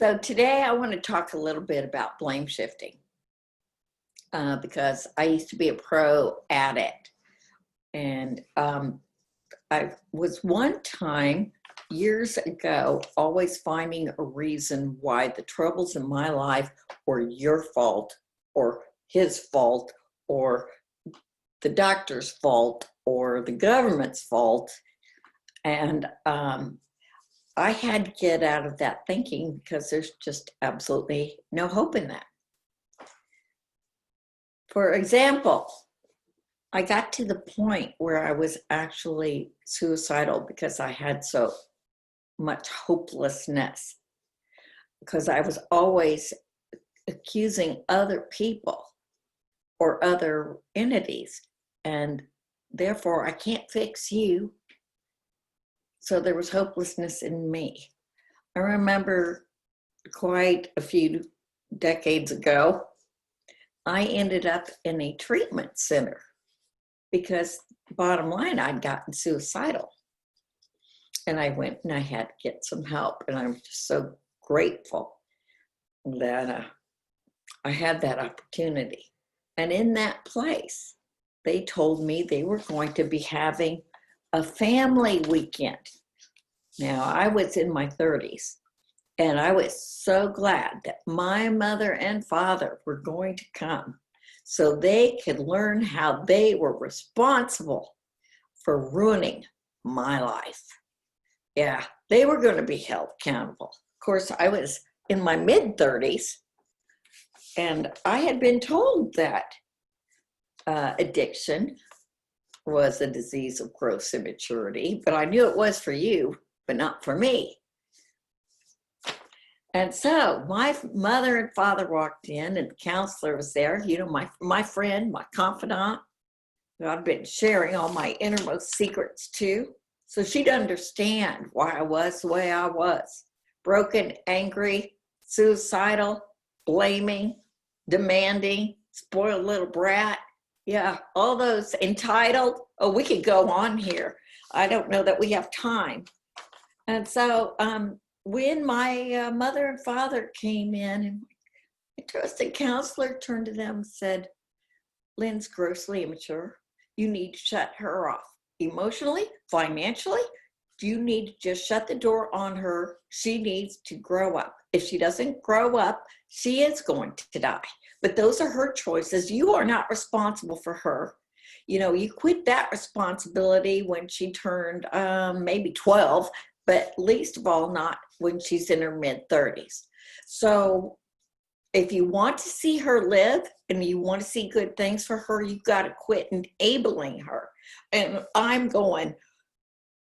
So today I want to talk a little bit about blame shifting because I used to be a pro at it. And I was one time years ago always finding a reason why the troubles in my life were your fault or his fault or the doctor's fault or the government's fault. And I had to get out of that thinking because there's just absolutely no hope in that. For example, I got to the point where I was actually suicidal because I had so much hopelessness, because I was always accusing other people or other entities, and therefore I can't fix you. So there was hopelessness in me. I remember quite a few decades ago, I ended up in a treatment center because bottom line, I'd gotten suicidal. And I went and I had to get some help. And I'm just so grateful that I had that opportunity. And in that place, they told me they were going to be having a family weekend. Now, I was in my 30s, and I was so glad that my mother and father were going to come so they could learn how they were responsible for ruining my life. Yeah, they were going to be held accountable. Of course, I was in my mid-30s, and I had been told that addiction was a disease of gross immaturity, but I knew it was for you, but not for me. And so my mother and father walked in, and the counselor was there, you know, my friend, my confidant, who I'd been sharing all my innermost secrets to. So she'd understand why I was the way I was. Broken, angry, suicidal, blaming, demanding, spoiled little brat. Yeah, all those, entitled. Oh, we could go on here. I don't know that we have time. And so when my mother and father came in, and my trusted counselor turned to them and said, "Lynn's grossly immature. You need to shut her off. Emotionally, financially, you need to just shut the door on her. She needs to grow up. If she doesn't grow up, she is going to die. But those are her choices. You are not responsible for her. You know, you quit that responsibility when she turned maybe 12, but least of all, not when she's in her mid-30s. So if you want to see her live and you want to see good things for her, you've got to quit enabling her." And I'm going,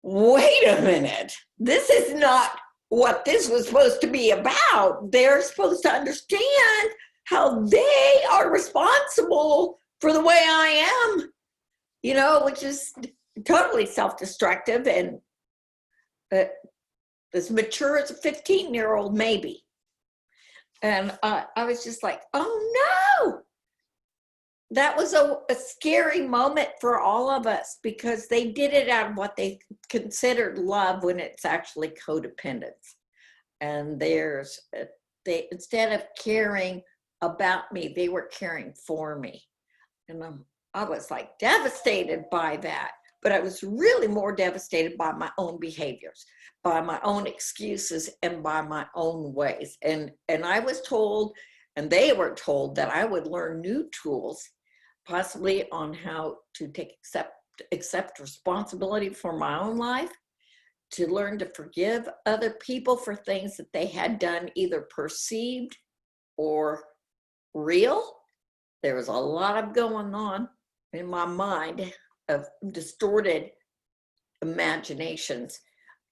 wait a minute. This is not what this was supposed to be about. They're supposed to understand how they are responsible for the way I am, you know, which is totally self-destructive and as mature as a 15-year-old, maybe. And I was just like, oh no. That was a scary moment for all of us, because they did it out of what they considered love when it's actually codependence. And they, instead of caring about me, they were caring for me. And I was like devastated by that. But I was really more devastated by my own behaviors, by my own excuses, and by my own ways. And I was told, and they were told, that I would learn new tools, possibly on how to accept responsibility for my own life, to learn to forgive other people for things that they had done, either perceived or real. There was a lot of going on in my mind of distorted imaginations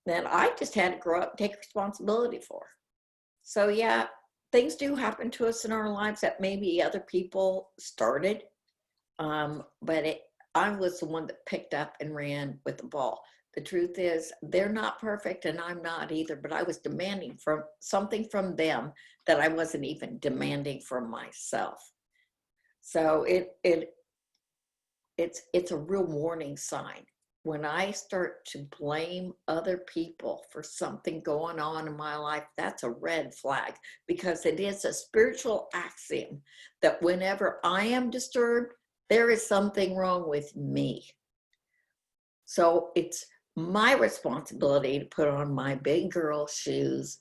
that I just had to grow up and take responsibility for. So yeah, things do happen to us in our lives that maybe other people started, but I was the one that picked up and ran with the ball. The truth is, they're not perfect, and I'm not either, but I was demanding something from them that I wasn't even demanding from myself. So it's a real warning sign when I start to blame other people for something going on in my life, that's a red flag, because it is a spiritual axiom that whenever I am disturbed, there is something wrong with me. So it's my responsibility to put on my big girl shoes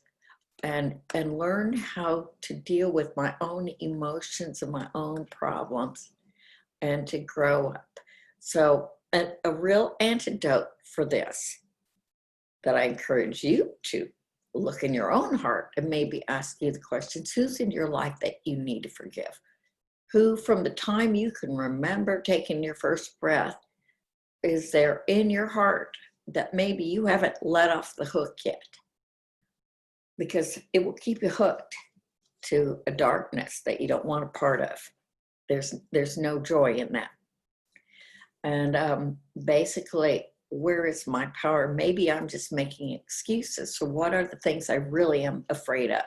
and learn how to deal with my own emotions and my own problems and to grow up. So a real antidote for this that I encourage you to look in your own heart and maybe ask you the questions: who's in your life that you need to forgive? Who, from the time you can remember taking your first breath, is there in your heart that maybe you haven't let off the hook yet? Because it will keep you hooked to a darkness that you don't want a part of. There's no joy in that. And basically, where is my power? Maybe I'm just making excuses. So what are the things I really am afraid of?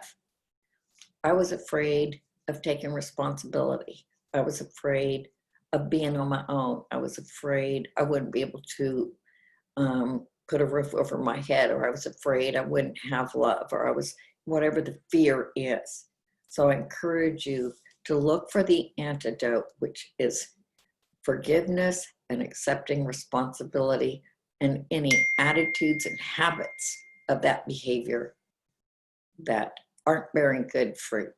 I was afraid of taking responsibility. I was afraid of being on my own. I was afraid I wouldn't be able to put a roof over my head, or I was afraid I wouldn't have love, or I was, whatever the fear is. So I encourage you to look for the antidote, which is forgiveness and accepting responsibility and any attitudes and habits of that behavior that aren't bearing good fruit.